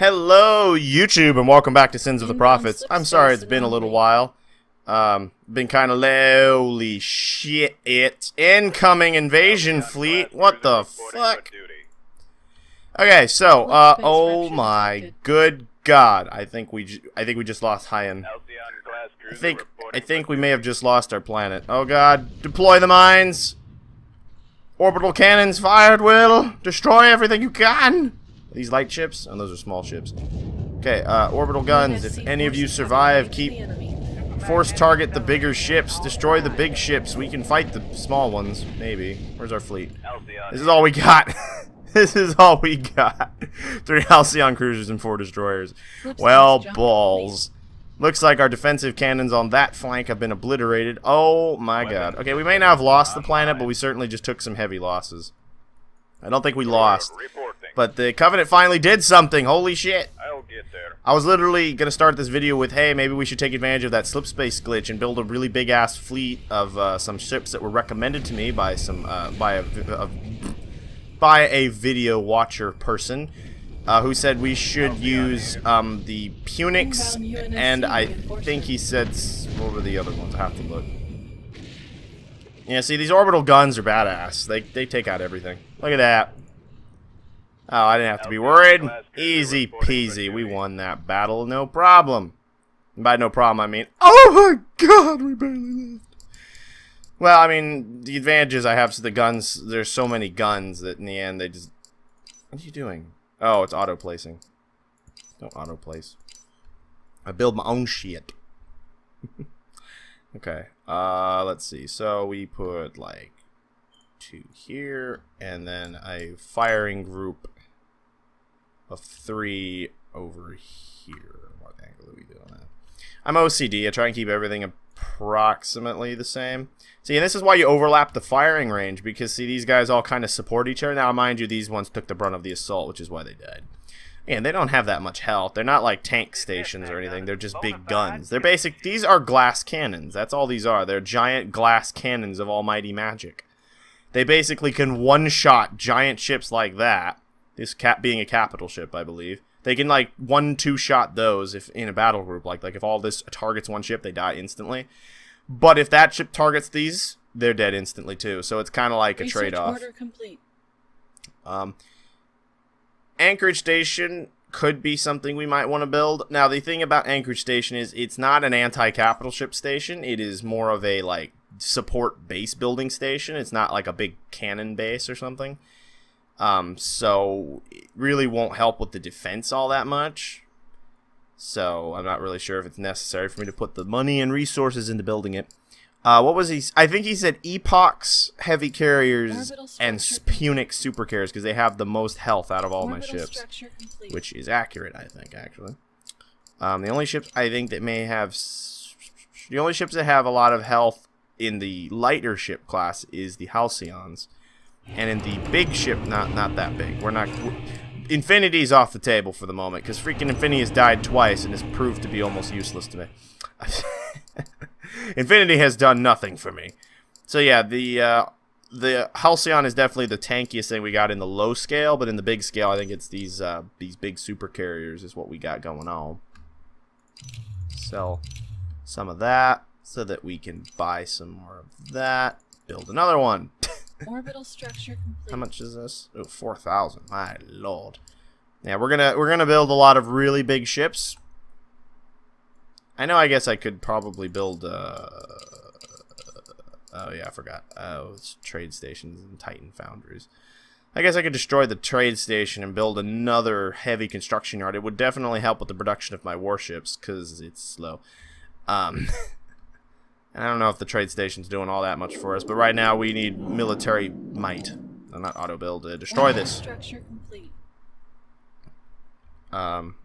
Hello, YouTube, and welcome back to Sins of the Prophets. I'm sorry it's been a little while. Been kind of holy shit. Incoming invasion fleet. What the fuck? Okay, so, oh my good god. I think we just lost Hyan. I think we may have just lost our planet. Oh god, deploy the mines. Orbital cannons fired, Will. Destroy everything you can. These light ships? Oh, those are small ships. Okay, orbital guns. If any of you survive, force target the bigger ships. Destroy the big ships. We can fight the small ones, maybe. Where's our fleet? This is all we got. This is all we got. 3 Halcyon cruisers and 4 destroyers. Well, balls. Looks like our defensive cannons on that flank have been obliterated. Oh my god. Okay, we may not have lost the planet, but we certainly just took some heavy losses. I don't think we lost. But the Covenant finally did something. Holy shit. I'll get there. I was literally going to start this video with, hey, maybe we should take advantage of that slip space glitch and build a really big-ass fleet of some ships that were recommended to me by some by a video watcher person who said we should use the Punics, and I think he said, what were the other ones? I have to look. Yeah, see, these orbital guns are badass. They take out everything. Look at that. Oh, I didn't have to be worried. Easy peasy. We won that battle, no problem. And by no problem, I mean, oh my god, we barely lived. Well, I mean, the advantages I have to the guns, there's so many guns that in the end they just... What are you doing? Oh, it's auto-placing. Don't auto-place. I build my own shit. Okay, let's see. So we put, like, 2 here, and then a firing group of 3 over here. What angle are we doing that? I'm OCD. I try and keep everything approximately the same. See, and this is why you overlap the firing range, because, see, these guys all kind of support each other. Now, mind you, these ones took the brunt of the assault, which is why they died. And they don't have that much health. They're not like tank stations or anything. They're just big guns. They're basic. These are glass cannons. That's all these are. They're giant glass cannons of almighty magic. They basically can one-shot giant ships like that. This being a capital ship, I believe. They can, like, 1-2 shot those if in a battle group. Like if all this targets one ship, they die instantly. But if that ship targets these, they're dead instantly too. So it's kind of like a trade-off. Order complete. Anchorage Station could be something we might want to build. Now, the thing about Anchorage Station is it's not an anti-capital ship station. It is more of a, like, support base building station. It's not like a big cannon base or something. So it really won't help with the defense all that much. So I'm not really sure if it's necessary for me to put the money and resources into building it. What was he? I think he said Epochs, heavy carriers, and Punic supercarriers because they have the most health out of all my ships, which is accurate, I think, actually. The only ships I think that may have, the only ships that have a lot of health in the lighter ship class is the Halcyons, and in the big ship, not that big. Infinity's off the table for the moment because freaking Infinity has died twice and has proved to be almost useless to me. Infinity has done nothing for me. So yeah, the Halcyon is definitely the tankiest thing we got in the low scale, but in the big scale, I think it's these big supercarriers is what we got going on. Sell some of that so that we can buy some more of that. Build another one. Orbital structure complete. How much is this? Oh, 4,000. My lord. Yeah, we're gonna build a lot of really big ships. I know, I guess I could probably build, oh yeah, I forgot. Oh, it's trade stations and Titan foundries. I guess I could destroy the trade station and build another heavy construction yard. It would definitely help with the production of my warships, because it's slow. And I don't know if the trade station's doing all that much for us, but right now we need military might. I'm not auto-build to destroy this. Structure complete.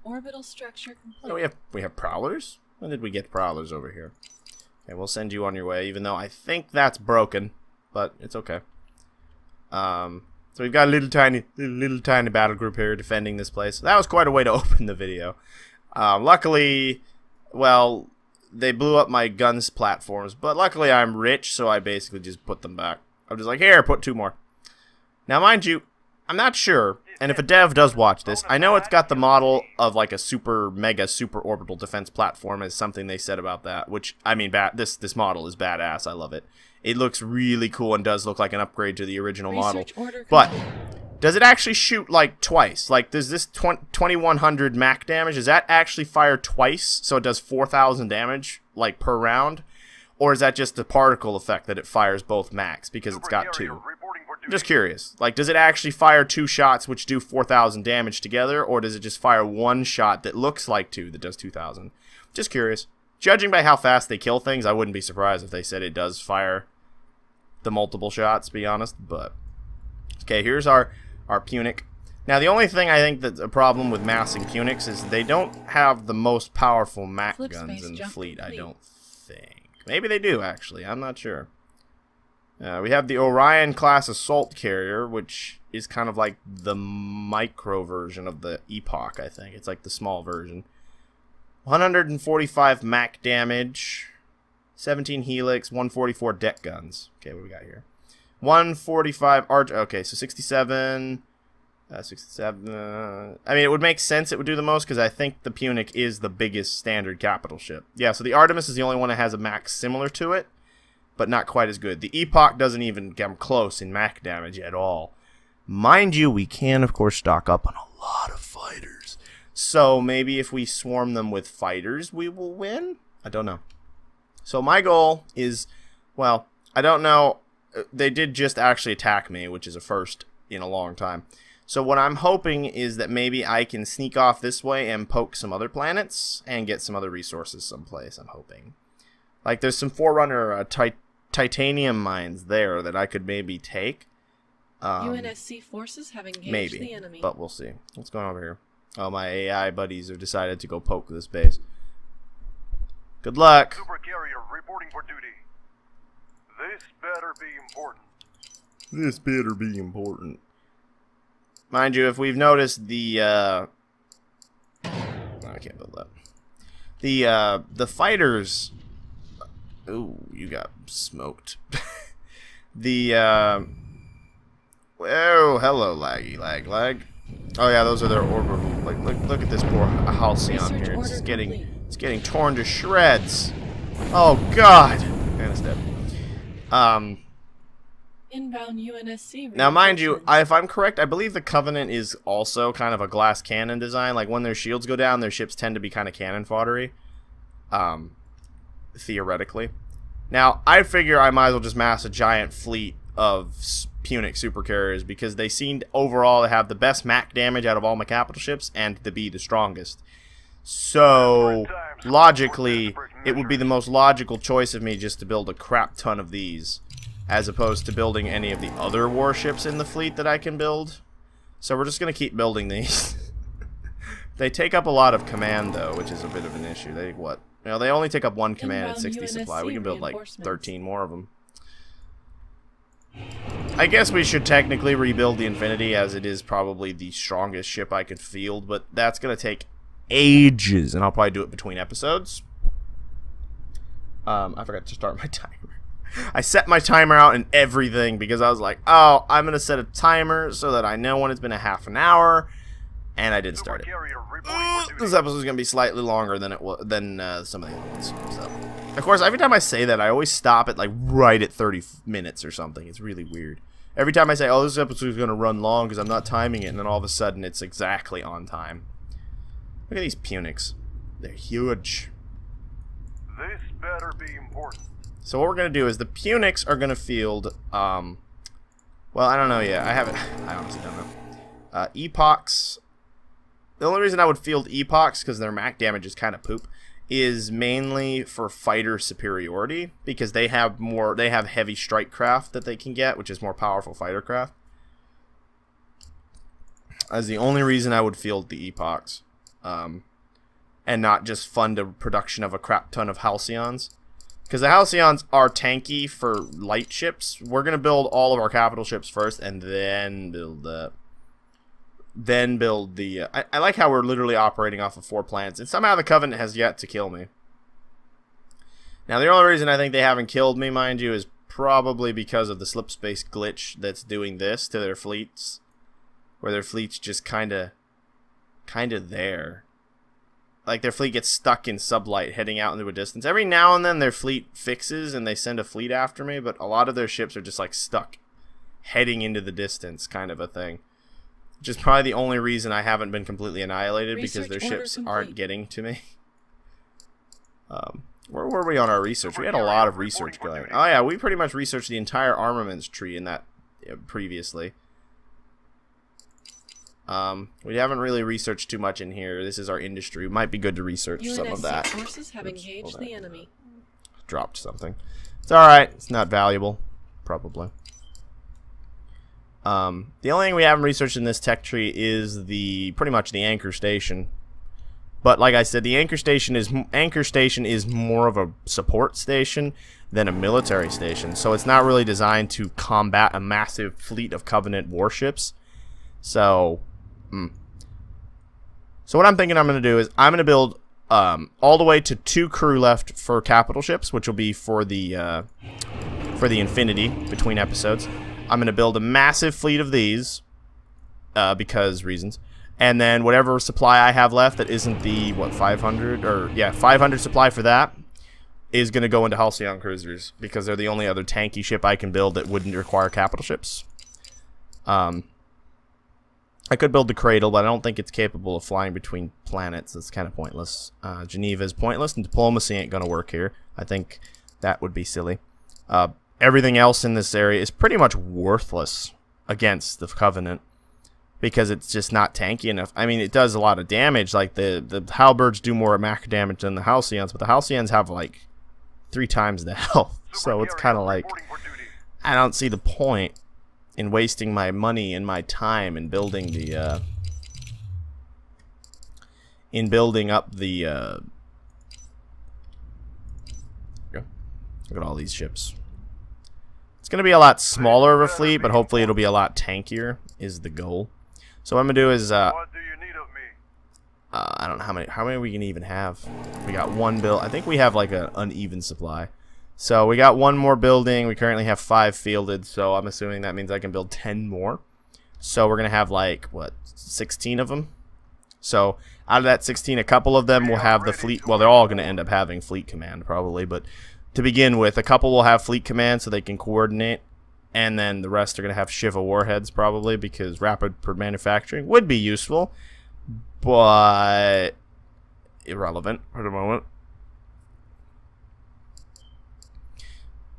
Orbital structure complete. Oh, we have prowlers? When did we get prowlers over here? Okay, we'll send you on your way, even though I think that's broken, but it's okay. So we've got a little tiny battle group here defending this place. That was quite a way to open the video. Luckily, well, they blew up my guns platforms, but luckily I'm rich, so I basically just put them back. I'm just like, here, put 2 more. Now, mind you, I'm not sure, and if a dev does watch this, I know it's got the model of like a super mega super orbital defense platform as something they said about that, which I mean this model is badass. I love it. It looks really cool and does look like an upgrade to the original model. But does it actually shoot like twice? Like does this 2100 Mac damage, does that actually fire twice so it does 4000 damage like per round? Or is that just a particle effect that it fires both Macs because it's got two? I'm just curious. Like, does it actually fire two shots which do 4,000 damage together, or does it just fire one shot that looks like two that does 2,000? Just curious. Judging by how fast they kill things, I wouldn't be surprised if they said it does fire the multiple shots, to be honest. But okay, here's our Punic. Now, the only thing I think that's a problem with massing Punics is they don't have the most powerful Mac guns in the fleet, I don't think. Maybe they do, actually. I'm not sure. We have the Orion class assault carrier, which is kind of like the micro version of the Epoch, I think. It's like the small version. 145 Mac damage, 17 helix, 144 deck guns. Okay, what do we got here? 145 arch. Okay, so 67. 67. I mean, it would make sense it would do the most because I think the Punic is the biggest standard capital ship. Yeah, so the Artemis is the only one that has a Mac similar to it, but not quite as good. The Epoch doesn't even come close in Mac damage at all. Mind you, we can, of course, stock up on a lot of fighters. So maybe if we swarm them with fighters, we will win? I don't know. So my goal is, well, I don't know. They did just actually attack me, which is a first in a long time. So what I'm hoping is that maybe I can sneak off this way and poke some other planets and get some other resources someplace, I'm hoping. Like, there's some Forerunner titanium mines there that I could maybe take. UNSC forces have engaged the enemy. But we'll see. What's going on over here? Oh, my AI buddies have decided to go poke this base. Good luck. Supercarrier reporting for duty. This better be important. This better be important. Mind you, if we've noticed the, I can't build that. The fighters, ooh, you got smoked. Oh, hello, lag. Oh yeah, those are their orbital. Like, look at this poor Halcyon here. It's getting torn to shreds. Oh God, and it's dead. Inbound UNSC. Now, mind you, if I'm correct, I believe the Covenant is also kind of a glass cannon design. Like, when their shields go down, their ships tend to be kind of cannon foddery. Theoretically. Now, I figure I might as well just mass a giant fleet of Punic supercarriers because they seem overall to have the best Mac damage out of all my capital ships and to be the strongest. So, logically, it would be the most logical choice of me just to build a crap ton of these, as opposed to building any of the other warships in the fleet that I can build. So we're just going to keep building these. They take up a lot of command, though, which is a bit of an issue. They, what? You know, they only take up 1 command and 60 supply. We can build like 13 more of them. I guess we should technically rebuild the Infinity, as it is probably the strongest ship I could field, but that's going to take ages, and I'll probably do it between episodes. I forgot to start my timer. I set my timer out and everything because I was like, oh, I'm going to set a timer so that I know when it's been a half an hour, and I didn't start it. This episode is going to be slightly longer than some of the other ones. So, of course, every time I say that, I always stop it like right at 30 minutes or something. It's really weird. Every time I say, oh, this episode is going to run long because I'm not timing it, and then all of a sudden it's exactly on time. Look at these Punics. They're huge. This better be important. So what we're going to do is the Punics are going to field, well, I don't know yet. I honestly don't know. Epochs. The only reason I would field Epochs, because their Mac damage is kind of poop, is mainly for fighter superiority, because they have heavy strike craft that they can get, which is more powerful fighter craft. That's the only reason I would field the Epochs. And not just fund a production of a crap ton of Halcyons. Because the Halcyons are tanky for light ships. We're going to build all of our capital ships first, and then build the... I like how we're literally operating off of 4 planets, and somehow the Covenant has yet to kill me. Now, the only reason I think they haven't killed me, mind you, is probably because of the slip space glitch that's doing this to their fleets. where their fleet's just kind of there. Like, their fleet gets stuck in sublight heading out into a distance. Every now and then their fleet fixes and they send a fleet after me, but a lot of their ships are just, like, stuck heading into the distance kind of a thing. Which is probably the only reason I haven't been completely annihilated, because their ships aren't getting to me. Where were we on our research? We had a lot of research going. Oh, yeah, we pretty much researched the entire armaments tree in that previously. We haven't really researched too much in here. This is our industry. It might be good to research some of that. Forces have engaged the enemy. Dropped something. It's alright. It's not valuable. Probably. The only thing we haven't researched in this tech tree is pretty much the anchor station. But like I said, the anchor station is more of a support station than a military station. So it's not really designed to combat a massive fleet of Covenant warships. So what I'm thinking I'm going to do is I'm going to build all the way to 2 crew left for capital ships, which will be for the Infinity between episodes. I'm going to build a massive fleet of these because reasons. And then whatever supply I have left that isn't the, 500? Or, yeah, 500 supply for that is going to go into Halcyon cruisers because they're the only other tanky ship I can build that wouldn't require capital ships. I could build the Cradle, but I don't think it's capable of flying between planets. It's kind of pointless. Geneva is pointless, and diplomacy ain't going to work here. I think that would be silly. Everything else in this area is pretty much worthless against the Covenant because it's just not tanky enough. I mean, it does a lot of damage. Like, the Halberds do more Mach damage than the Halcyons, but the Halcyons have, like, 3 times the health. So it's kind of like, I don't see the point in wasting my money and my time in building the look at all these ships. It's gonna be a lot smaller of a fleet, but hopefully it'll be a lot tankier is the goal. So what I'm gonna do is What do you need of me? I don't know how many we can even have. We got 1 build. I think we have like an uneven supply. So we got 1 more building. We currently have 5 fielded, so I'm assuming that means I can build 10 more. So we're going to have like, 16 of them? So out of that 16, a couple of them will have the fleet. Well, they're all going to end up having fleet command probably, but to begin with, a couple will have fleet command so they can coordinate, and then the rest are going to have Shiva warheads probably because rapid manufacturing would be useful, but irrelevant for the moment.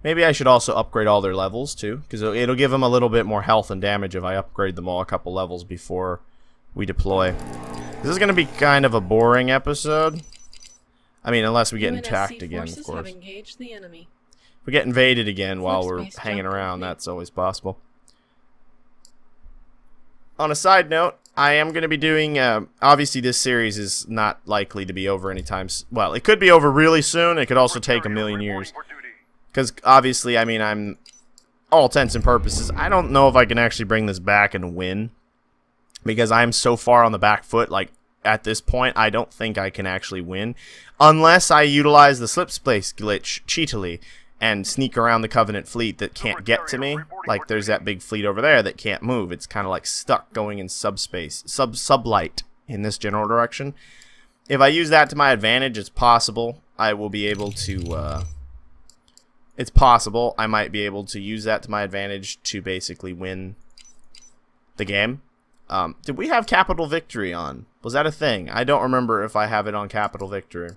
Maybe I should also upgrade all their levels, too, because it'll give them a little bit more health and damage if I upgrade them all a couple levels before we deploy. This is going to be kind of a boring episode. I mean, unless we get attacked again, of course. If we get invaded again while we're hanging around, that's always possible. On a side note, I am going to be doing, obviously this series is not likely to be over anytime, well, it could be over really soon, it could also take a million years. Because, obviously, I mean, I'm, all intents and purposes, I don't know if I can actually bring this back and win. Because I'm so far on the back foot, like, at this point, I don't think I can actually win. Unless I utilize the slip space glitch cheatily and sneak around the Covenant fleet that can't get to me. Like, there's that big fleet over there that can't move. It's kind of like stuck going in subspace, sublight in this general direction. If I use that to my advantage, it's possible I will be able to, it's possible I might be able to use that to my advantage to basically win the game. Did we have Capital Victory on? Was that a thing? I don't remember if I have it on Capital Victory.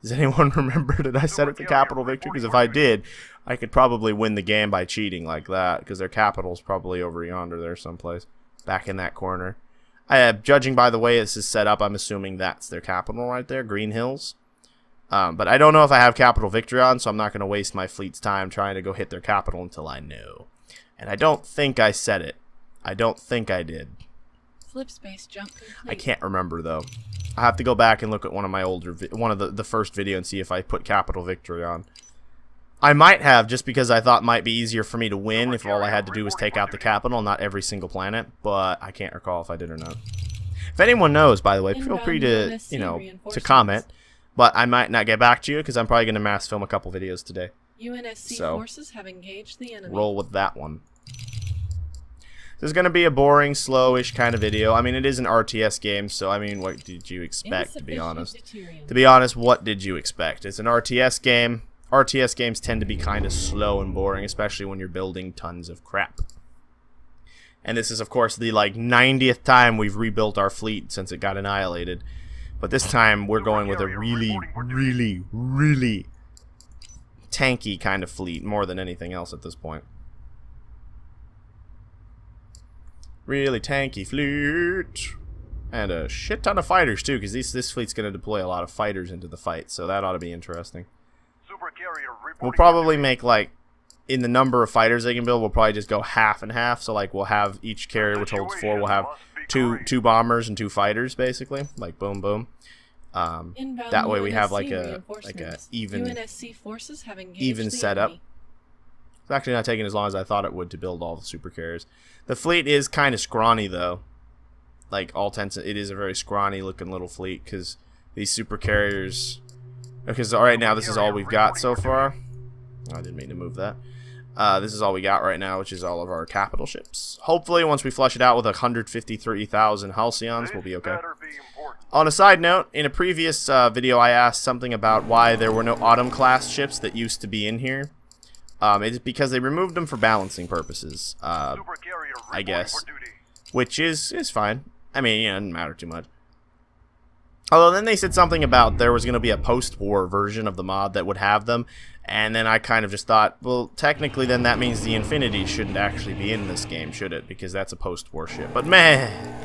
Does anyone remember? Did I set it to Capital Victory? Because if I did, I could probably win the game by cheating like that. Because their capital's probably over yonder there someplace. Back in that corner. Judging by the way this is set up, I'm assuming that's their capital right there. Green Hills. But I don't know if I have Capital Victory on, so I'm not going to waste my fleet's time trying to go hit their capital until I know. And I don't think I said it. I don't think I did. Flip space jump complete. I can't remember though. I have to go back and look at one of my older, one of the first video and see if I put Capital Victory on. I might have, just because I thought it might be easier for me to win if all I had to do was take out the capital, not every single planet. But I can't recall if I did or not. If anyone knows, by the way, feel free to, you know, to comment. But I might not get back to you because I'm probably going to mass film a couple videos today. UNSC forces have engaged the enemy. Roll with that one. This is going to be a boring, slowish kind of video. I mean, it is an RTS game, so I mean, what did you expect, to be honest? To be honest, what did you expect? It's an RTS game. RTS games tend to be kind of slow and boring, especially when you're building tons of crap. And this is, of course, the, like, 90th time we've rebuilt our fleet since it got annihilated. But this time, we're going with a really, really, really tanky kind of fleet, more than anything else at this point. Really tanky fleet. And a shit ton of fighters, too, because this fleet's going to deploy a lot of fighters into the fight, so that ought to be interesting. We'll probably make, like, in the number of fighters they can build, we'll probably just go half and half. So, like, we'll have each carrier, which holds 4, we'll have two bombers and 2 fighters, basically. Like, boom, boom. That way we have, like, a even setup. It's actually not taking as long as I thought it would to build all the supercarriers. The fleet is kind of scrawny, though. Like, it is a very scrawny looking little fleet, because these supercarriers... Because right now, this is all we've got so far. I didn't mean to move that. This is all we got right now, which is all of our capital ships. Hopefully, once we flush it out with 153,000 halcyons, we'll be okay. On a side note, in a previous video, I asked something about why there were no Autumn-class ships that used to be in here. It's because they removed them for balancing purposes, I guess. Which is fine. I mean, yeah, it doesn't matter too much. Although then they said something about there was going to be a post-war version of the mod that would have them, and then I kind of just thought, well, technically then that means the Infinity shouldn't actually be in this game, should it? Because that's a post-war ship. But man,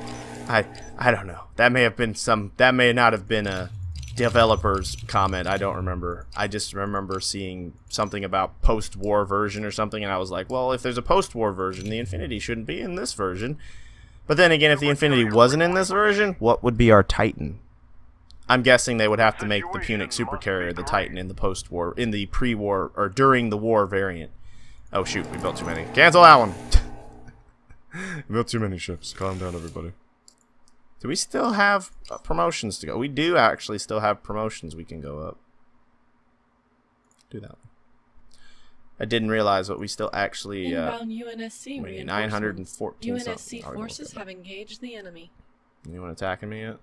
I don't know. That may not have been a developer's comment. I don't remember. I just remember seeing something about post-war version or something, and I was like, well, if there's a post-war version, the Infinity shouldn't be in this version. But then again, if the Infinity wasn't in this version, what would be our Titan? I'm guessing they would have to make the Punic Supercarrier the Titan in the post-war, in the pre-war, or during the war variant. Oh shoot, we built too many. Cancel that one! We built too many ships. Calm down, everybody. Do we still have promotions to go? We do actually still have promotions we can go up. Do that one. I didn't realize what we still actually... Inbound UNSC wait, 914 UNSC forces have engaged the enemy. Anyone attacking me yet?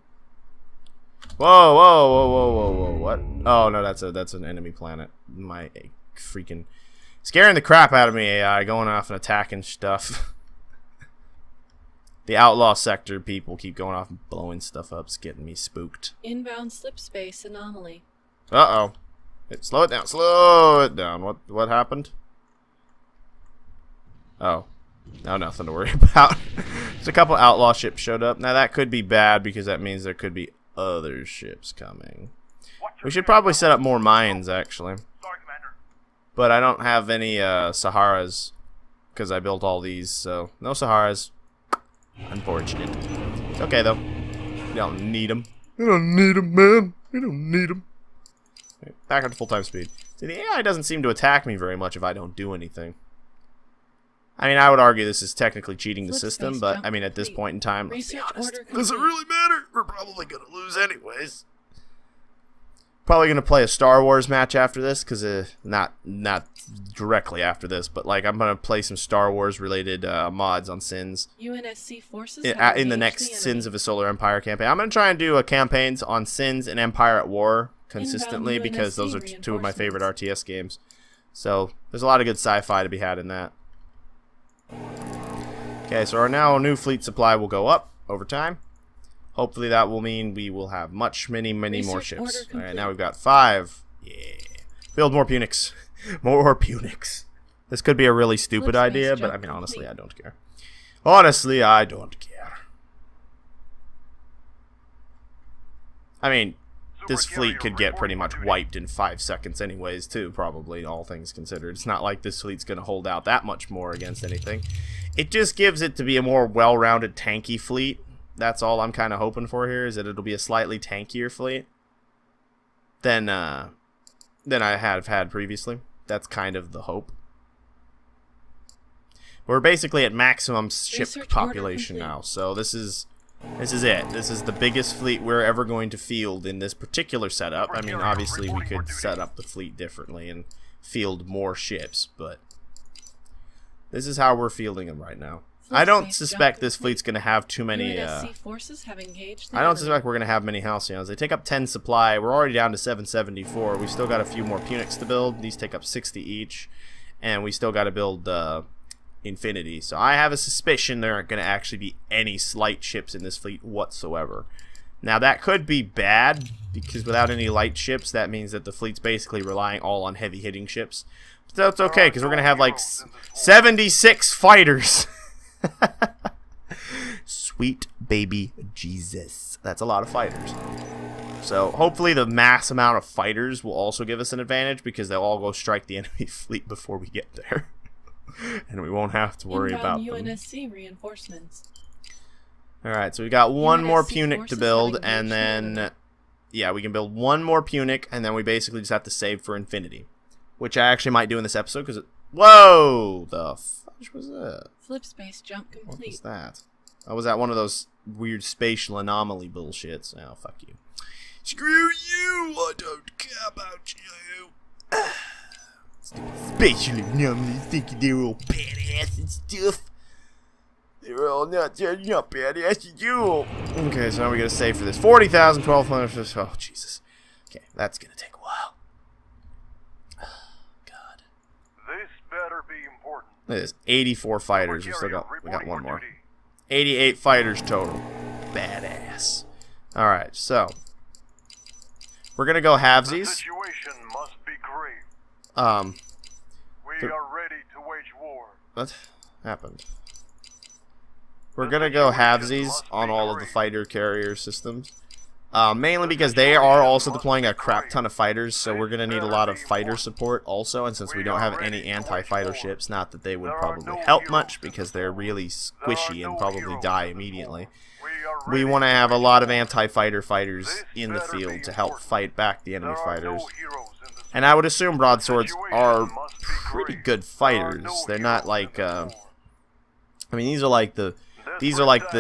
Whoa, whoa, whoa, whoa, whoa, whoa, what? Oh, no, that's an enemy planet. My freaking... Scaring the crap out of me, AI, going off and attacking stuff. The outlaw sector people keep going off and blowing stuff up. It's getting me spooked. Inbound slip space anomaly. Uh-oh. Slow it down, slow it down. What happened? Oh. No, nothing to worry about. Just a couple outlaw ships showed up. Now, that could be bad because that means there could be other ships coming. We should probably set up more mines, actually. But I don't have any Saharas because I built all these, so no Saharas. Unfortunate. It's okay, though. You don't need them. You don't need them, man. You don't need them. Back up to full-time speed. See, the AI doesn't seem to attack me very much if I don't do anything. I mean, I would argue this is technically cheating the system, but, I mean, at this point in time, let's be honest, does it really matter? We're probably going to lose anyways. Probably going to play a Star Wars match after this, because, not directly after this, but, like, I'm going to play some Star Wars-related mods on Sins. UNSC forces in the next Sins of a Solar Empire campaign. I'm going to try and do campaigns on Sins and Empire at War consistently, because those are two of my favorite RTS games. So, there's a lot of good sci-fi to be had in that. Okay, so our now new fleet supply will go up over time. Hopefully that will mean we will have many more ships. Alright, now we've got 5. Yeah. Build more Punics. More Punics. This could be a really stupid idea, but I mean, honestly, I don't care. Honestly, I don't care. I mean, this fleet could get pretty much wiped in 5 seconds anyways, too, probably, all things considered. It's not like this fleet's going to hold out that much more against anything. It just gives it to be a more well-rounded, tanky fleet. That's all I'm kind of hoping for here, is that it'll be a slightly tankier fleet than I have had previously. That's kind of the hope. We're basically at maximum ship population now, so this is it. This is the biggest fleet we're ever going to field in this particular setup. I mean, obviously we could set up the fleet differently and field more ships, but this is how we're fielding them right now. I don't suspect this fleet's going to have too many, UNSC forces have engaged the I don't enemy. suspect we're going to have many Halcyons. They take up 10 supply. We're already down to 774. We still got a few more Punics to build. These take up 60 each. And we still got to build Infinity. So I have a suspicion there aren't going to actually be any light ships in this fleet whatsoever. Now that could be bad, because without any light ships, that means that the fleet's basically relying all on heavy hitting ships. But that's okay, because we're going to have like 76 fighters. Sweet baby Jesus. That's a lot of fighters. So hopefully the mass amount of fighters will also give us an advantage, because they'll all go strike the enemy fleet before we get there. And we won't have to worry about them. UNSC reinforcements. Alright, so we got one more UNSC Punic to build, and then... Yeah, we can build one more Punic, and then we basically just have to save for Infinity. Which I actually might do in this episode, because it... Whoa! The fudge was that? Flip space jump complete. What was that? Oh, was that one of those weird spatial anomaly bullshits? Oh, fuck you. Screw you! I don't care about you! Spatial anomalies thinking they're all badass and stuff. They're all not badass as you. Okay, so now we gotta save for this. 40,000, 1,200. Oh, Jesus. Okay, that's gonna take a while. God. This better be important. Look at this. 84 fighters. We got one more. 88 fighters total. Badass. Alright, so. We're gonna go The halvesies. situation must be grave. We The- are ready to wage war. What happened? We're gonna go halvesies on all of the fighter carrier systems. Mainly because they are also deploying a crap ton of fighters, so we're gonna need a lot of fighter support also, and since we don't have any anti-fighter ships, not that they would probably help much, because they're really squishy and probably die immediately. We want to have a lot of anti-fighter fighters in the field to help fight back the enemy fighters. And I would assume broadswords are pretty good fighters. They're not like, I mean, these are like the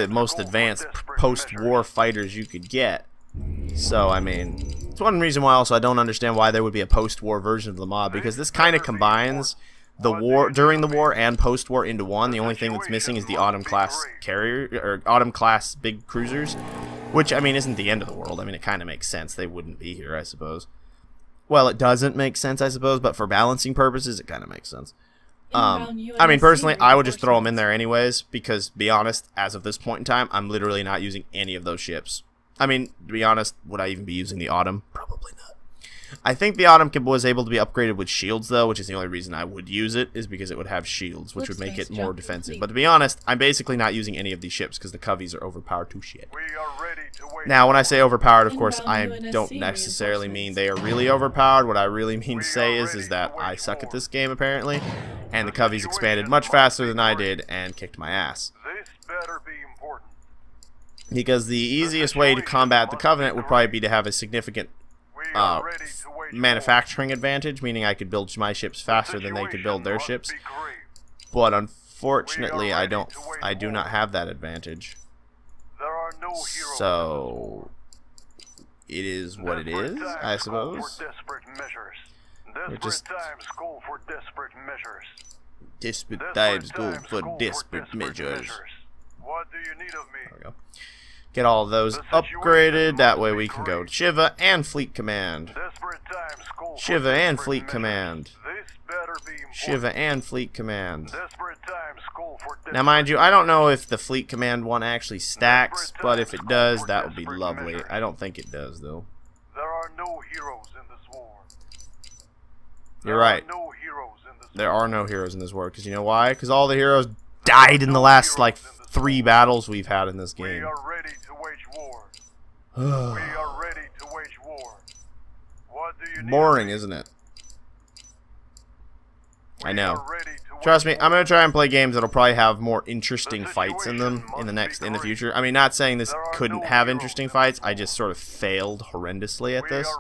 most advanced post-war fighters you could get. So, I mean, it's one reason why also I don't understand why there would be a post-war version of the mod, because this kind of combines the war, during the war, and post-war into one. The only thing that's missing is the Autumn-class carrier, or Autumn-class big cruisers, which, I mean, isn't the end of the world. I mean, it kind of makes sense. They wouldn't be here, I suppose. Well, it doesn't make sense, I suppose, but for balancing purposes, it kind of makes sense. I mean, personally, I would just throw them in there anyways, because, to be honest, as of this point in time, I'm literally not using any of those ships. I mean, to be honest, would I even be using the Autumn? Probably not. I think the Autumn was able to be upgraded with shields, though, which is the only reason I would use it, is because it would have shields, which would make it more defensive. But to be honest, I'm basically not using any of these ships, because the Coveys are overpowered to shit. Now, when I say overpowered, of course, I don't necessarily mean they are really overpowered. What I really mean to say is that I suck at this game, apparently, and the Coveys expanded much faster than I did and kicked my ass. This better be important. Because the easiest way to combat the Covenant would probably be to have a significant manufacturing advantage, meaning I could build my ships faster than they could build their ships. But unfortunately, I do not have that advantage. So it is what it is, I suppose. We're just desperate times call for desperate measures. What do you need of me? There we go. Get all of those upgraded. That way we can go to Shiva and Fleet Command. Shiva and Fleet Command. Shiva and Fleet Command. Now, mind you, I don't know if the Fleet Command one actually stacks, but if it does, that would be lovely. I don't think it does, though. There are no heroes in this war. You're right. No heroes in this There are no heroes in this war, because you know why? Because all the heroes died in the last, like, 3 battles we've had in this game. We are ready to wage war. We are ready to wage war. What do you need? Boring, isn't it? I know. Trust me, I'm gonna try and play games that'll probably have more interesting fights in them in the future. I mean, not saying this couldn't have interesting fights. I just sort of failed horrendously at this.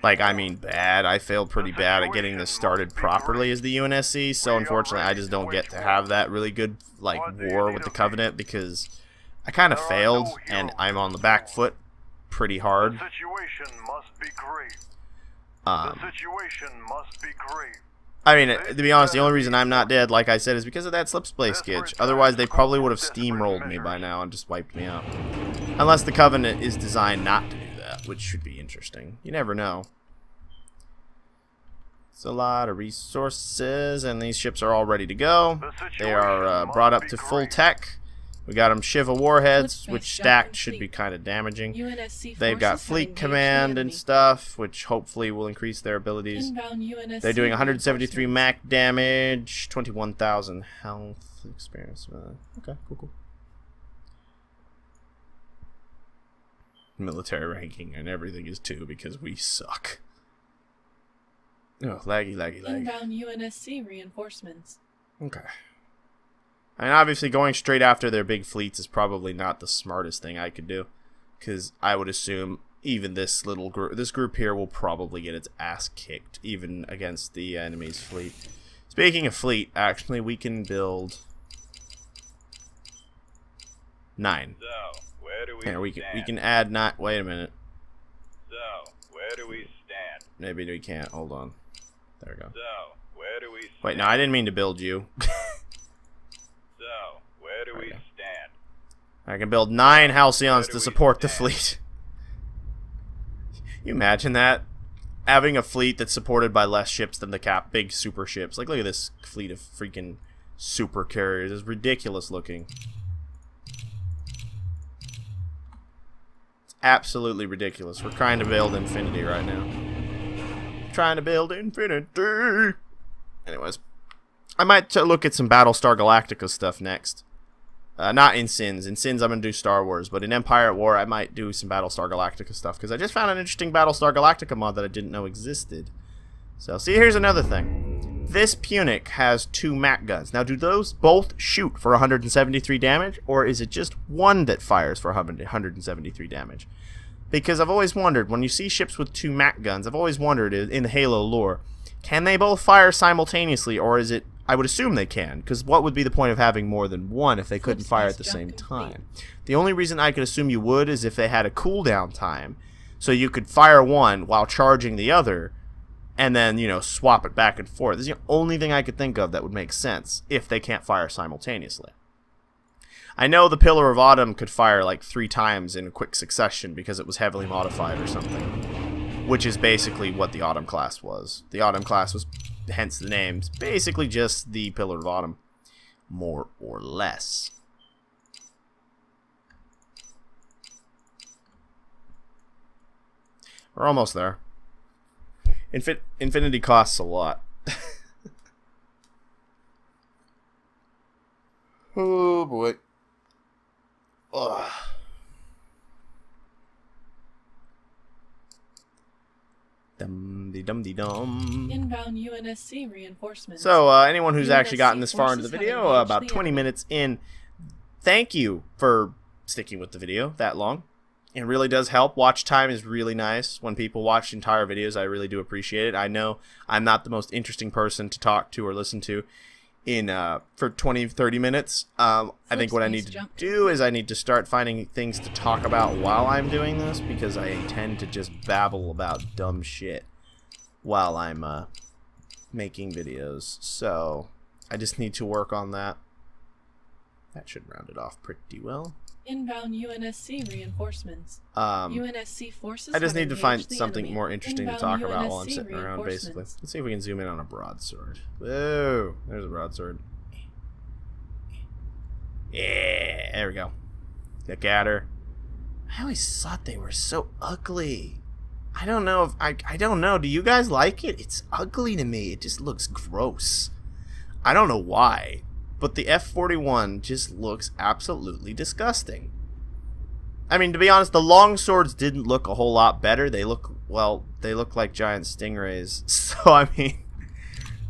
Like, I mean, bad. I failed pretty bad at getting this started properly as the UNSC. So unfortunately, I just don't get to have that really good like war with the Covenant, because I kind of failed and I'm on the back foot pretty hard. The situation must be grave. The situation must be grave. I mean, to be honest, the only reason I'm not dead, like I said, is because of that slipspace sketch. Otherwise, they probably would have steamrolled me by now and just wiped me out. Unless the Covenant is designed not to do that, which should be interesting. You never know. It's a lot of resources, and these ships are all ready to go. They are brought up to full tech. We got them Shiva warheads, which stacked should be kind of damaging. They've got fleet command and stuff, which hopefully will increase their abilities. They're doing 173 Mac damage, 21,000 health experience. Okay, cool. Military ranking and everything is 2 because we suck. Oh, laggy. Inbound UNSC reinforcements. Okay. I mean, obviously, going straight after their big fleets is probably not the smartest thing I could do, because I would assume even this little group here will probably get its ass kicked, even against the enemy's fleet. Speaking of fleet, actually, we can build 9. So, where do we Here, we stand? can add 9. Wait a minute. So, where do we stand? Maybe we can't. Hold on. There we go. So, where do we stand? Wait, no, I didn't mean to build you. So, where do we stand? I can build 9 Halcyons to support the fleet. You imagine that? Having a fleet that's supported by less ships than the big super ships. Like, look at this fleet of freaking supercarriers. It's ridiculous looking. It's absolutely ridiculous. We're trying to build infinity right now. Trying to build infinity. Anyways. I might look at some Battlestar Galactica stuff next. Not in Sins. In Sins, I'm going to do Star Wars. But in Empire at War, I might do some Battlestar Galactica stuff. Because I just found an interesting Battlestar Galactica mod that I didn't know existed. So, see, here's another thing. This Punic has 2 Mac guns. Now, do those both shoot for 173 damage? Or is it just one that fires for 173 damage? Because I've always wondered, when you see ships with 2 Mac guns, I've always wondered, in the Halo lore, can they both fire simultaneously? Or is it... I would assume they can, because what would be the point of having more than one if they couldn't fire at the same time? The only reason I could assume you would is if they had a cooldown time, so you could fire one while charging the other, and then, you know, swap it back and forth. This is the only thing I could think of that would make sense if they can't fire simultaneously. I know the Pillar of Autumn could fire like 3 times in quick succession because it was heavily modified or something, which is basically what the Autumn class was. The Autumn class was... hence the name. It's basically just the Pillar of Autumn, more or less. We're almost there. Infinity costs a lot. Oh boy. Ugh. Dum-de-dum-de-dum. Inbound UNSC reinforcements. So, anyone who's actually gotten this far into the forces video, having engaged about the 20 enemy. minutes in, thank you for sticking with the video that long. It really does help. Watch time is really nice. When people watch entire videos, I really do appreciate it. I know I'm not the most interesting person to talk to or listen to in for 20-30 minutes. I think what I need to do is I need to start finding things to talk about while I'm doing this, because I tend to just babble about dumb shit while I'm making videos. So I just need to work on that. That should round it off pretty well. Inbound UNSC reinforcements. UNSC forces. I just have need to find engaged the something enemy. more interesting to Inbound talk about while I'm UNSC sitting around, basically. reinforcements. Let's see if we can zoom in on a broadsword. Whoa, there's a broadsword. Yeah, there we go. Look at her. I always thought they were so ugly. I don't know if I don't know. Do you guys like it? It's ugly to me. It just looks gross. I don't know why, but the F-41 just looks absolutely disgusting. I mean, to be honest, the long swords didn't look a whole lot better. They look, well, they look like giant stingrays. So, I mean,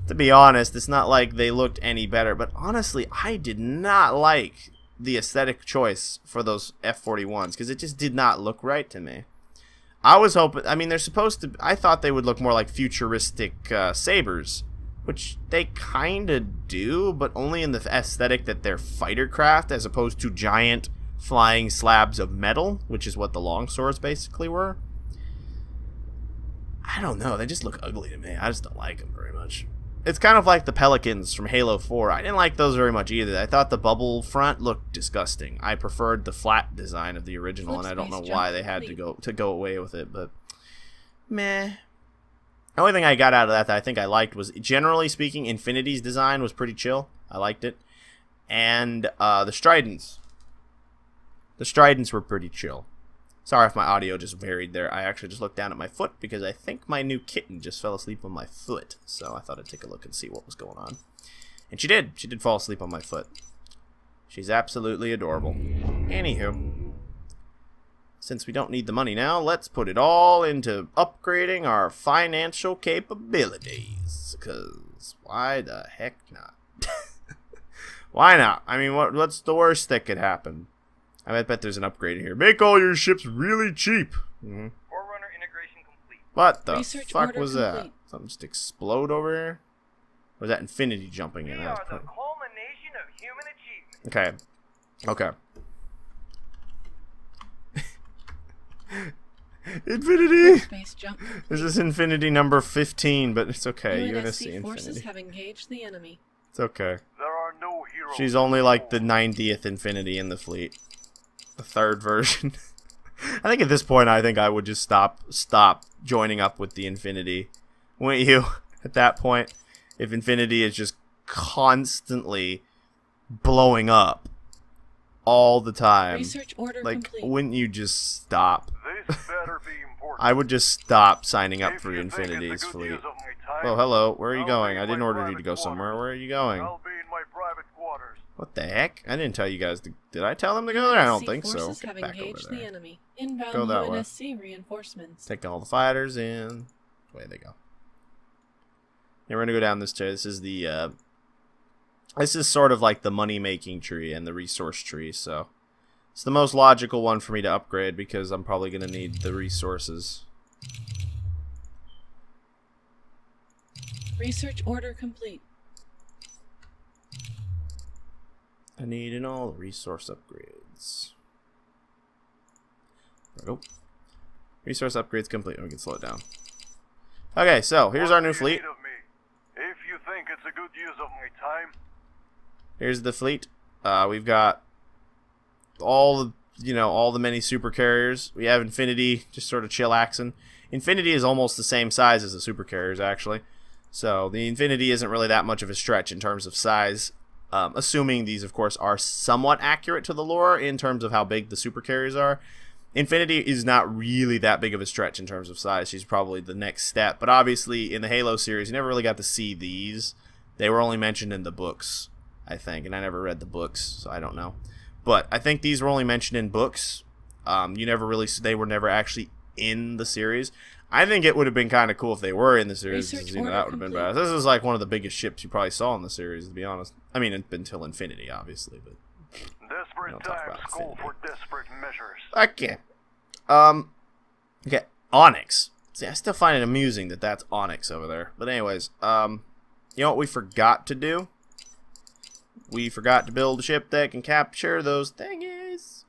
to be honest, it's not like they looked any better. But honestly, I did not like the aesthetic choice for those F-41s because it just did not look right to me. I was hoping, I mean, they're supposed to, I thought they would look more like futuristic sabers, which they kind of do, but only in the aesthetic that they're fighter craft as opposed to giant flying slabs of metal, which is what the longswords basically were. I don't know, they just look ugly to me. I just don't like them very much. it's kind of like the Pelicans from Halo 4. I didn't like those very much either. I thought the bubble front looked disgusting. I preferred the flat design of the original, and I don't know why they had to go away with it, but meh. The only thing I got out of that I think I liked was, generally speaking, Infinity's design was pretty chill. I liked it. And the Stridents. The Stridents were pretty chill. Sorry if my audio just varied there. I actually just looked down at my foot because I think my new kitten just fell asleep on my foot. So I thought I'd take a look and see what was going on. And she did. She did fall asleep on my foot. She's absolutely adorable. Anywho, since we don't need the money now, let's put it all into upgrading our financial capabilities. Because why the heck not? Why not? I mean, what's the worst that could happen? I bet there's an upgrade here. Make all your ships really cheap. Forerunner integration complete. What the Research fuck order was complete. that? Something just explode over here? Or was that Infinity jumping in? We That was are the probably... culmination of human achievement. Okay. Infinity! Space jump. This is Infinity number 15, but it's okay. UNSC UNSC forces Infinity. have engaged the enemy. It's okay. There are no heroes. She's only like the 90th Infinity in the fleet. The third version. I think at this point, I think I would just stop joining up with the Infinity. Wouldn't you? At that point, if Infinity is just constantly blowing up all the time, Research order like, complete. wouldn't you just stop? This better be important. I would just stop signing up If for you think it's a Infinity's good fleet. use of my time, Oh, hello. Where are you I'll going? be I in didn't my order you to private go somewhere. quarters. Where are you going? I'll be in my private quarters. What the heck? I didn't tell you guys to... Did I tell them to go there? I don't UNSC think so. forces Get have back over engaged the there. enemy. Inbound Go that way. UNSC reinforcements. Take all the fighters in. Away they go. Yeah, we're gonna go down this tree. This is the this is sort of like the money-making tree and the resource tree, so it's the most logical one for me to upgrade because I'm probably gonna need the resources. Research order complete. I need an all resource upgrades. There we go. Resource upgrades complete. We can slow it down. Okay, so here's our new What do you fleet. need of me? If you think it's a good use of my time, Here's the fleet. We've got all the, all the many supercarriers. We have Infinity, just sort of chillaxing. Infinity is almost the same size as the supercarriers, actually. So the Infinity isn't really that much of a stretch in terms of size. Assuming these, of course, are somewhat accurate to the lore in terms of how big the supercarriers are. Infinity is not really that big of a stretch in terms of size. She's probably the next step. But obviously, in the Halo series, you never really got to see these. They were only mentioned in the books, I think. And I never read the books, so I don't know. But I think these were only mentioned in books. They were never actually in the series. I think it would have been kind of cool if they were in the series. Research That would order have been complete. bad. This is like one of the biggest ships you probably saw in the series, to be honest. I mean, until Infinity, obviously, but desperate Don't talk times about call Infinity. for desperate measures. okay. Okay, Onyx. See, I still find it amusing that that's Onyx over there. But anyways, you know what we forgot to do? We forgot to build a ship that can capture those thingies.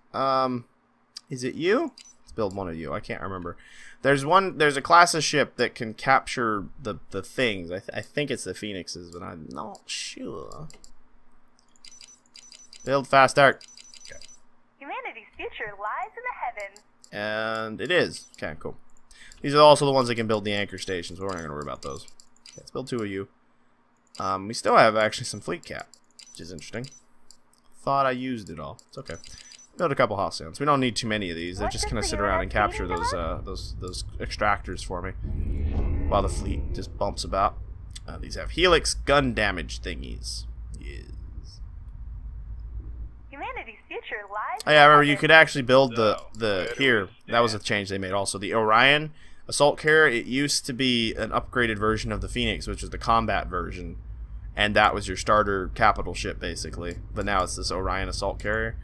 Is it you? Let's build one of you. I can't remember. There's a class of ship that can capture the things. I think it's the Phoenixes, but I'm not sure. Build fast start. Humanity's future lies in the heavens. And it is. Okay, cool. These are also the ones that can build the anchor stations, but we're not going to worry about those. Okay, let's build 2 of you. We still have actually some fleet cap, which is interesting. Thought I used it all. It's okay. Build a couple Halcyons. We don't need too many of these. They're What just does going to the sit around and UNSC capture need to those extractors for me, while the fleet just bumps about. These have helix gun damage thingies. Yes. Humanity's future lies Oh, yeah, I remember you in could actually build So, the where do here. we That was a stand? change they made also. The Orion assault carrier, it used to be an upgraded version of the Phoenix, which is the combat version, and that was your starter capital ship basically. But now it's this Orion assault carrier.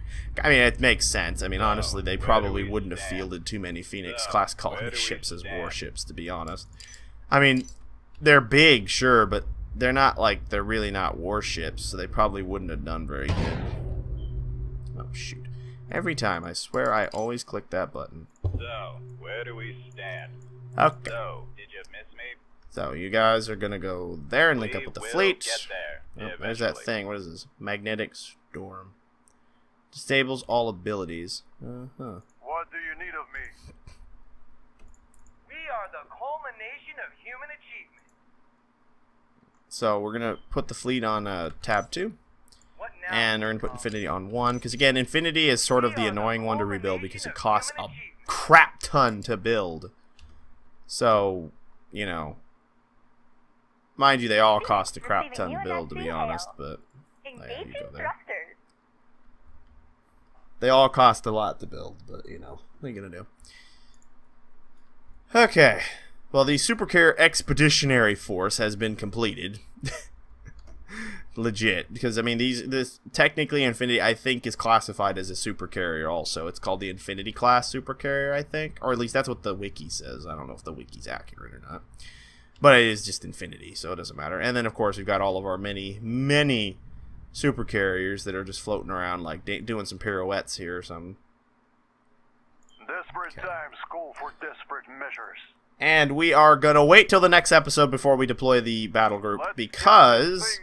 I mean, it makes sense. I mean, So, honestly, they where do probably we wouldn't have stand? fielded too many Phoenix So, class where colony do we ships as stand? warships, to be honest. I mean, they're big, sure, but they're really not warships, so they probably wouldn't have done very good. Oh shoot. Every time, I swear I always click that button. So, where do we stand? Okay. So, did you miss me? So you guys are gonna go there and link up with the We will fleet. get there, Oh, there's that eventually. thing. What is this? Magnetic storm. Disables all abilities. Uh-huh. What do you need of me? We are the culmination of human achievement. So we're gonna put the fleet on tab 2. What now? And we're gonna put Infinity on 1. Because again, Infinity is sort of the annoying one to rebuild because it costs a crap ton to build. So, you know. Mind you, they all cost a crap ton to build, to be honest, but Engaging you go there. thrusters. They all cost a lot to build, but you know, what are you gonna do? Okay. Well, the Supercarrier Expeditionary Force has been completed. Legit, because I mean, this technically Infinity, I think, is classified as a supercarrier. Also, it's called the Infinity class supercarrier, I think, or at least that's what the wiki says. I don't know if the wiki's accurate or not, but it is just Infinity, so it doesn't matter. And then, of course, we've got all of our many supercarriers that are just floating around, like doing some pirouettes here or something. Desperate times call for desperate measures. And we are gonna wait till the next episode before we deploy the battle group because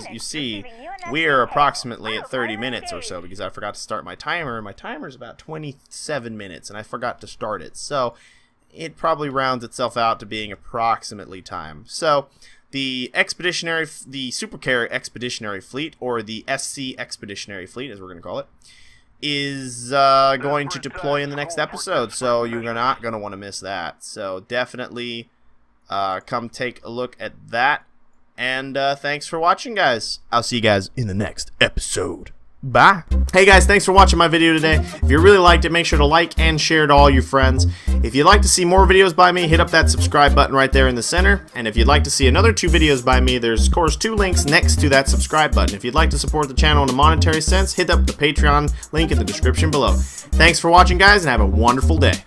you see we are approximately at 30 minutes or so because I forgot to start my timer, and my timer's about 27 minutes and I forgot to start it, so it probably rounds itself out to being approximately time. So the Supercarrier Expeditionary Fleet, or the SC Expeditionary Fleet as we're gonna call it, is going to deploy in the next episode, so you're not going to want to miss that. So definitely come take a look at that, and thanks for watching, guys. I'll see you guys in the next episode. Bye. Hey guys, thanks for watching my video today. If you really liked it, make sure to like and share to all your friends. If you'd like to see more videos by me, hit up that subscribe button right there in the center. And if you'd like to see another 2 videos by me, there's of course 2 links next to that subscribe button. If you'd like to support the channel in a monetary sense, hit up the Patreon link in the description below. Thanks for watching, guys, and have a wonderful day.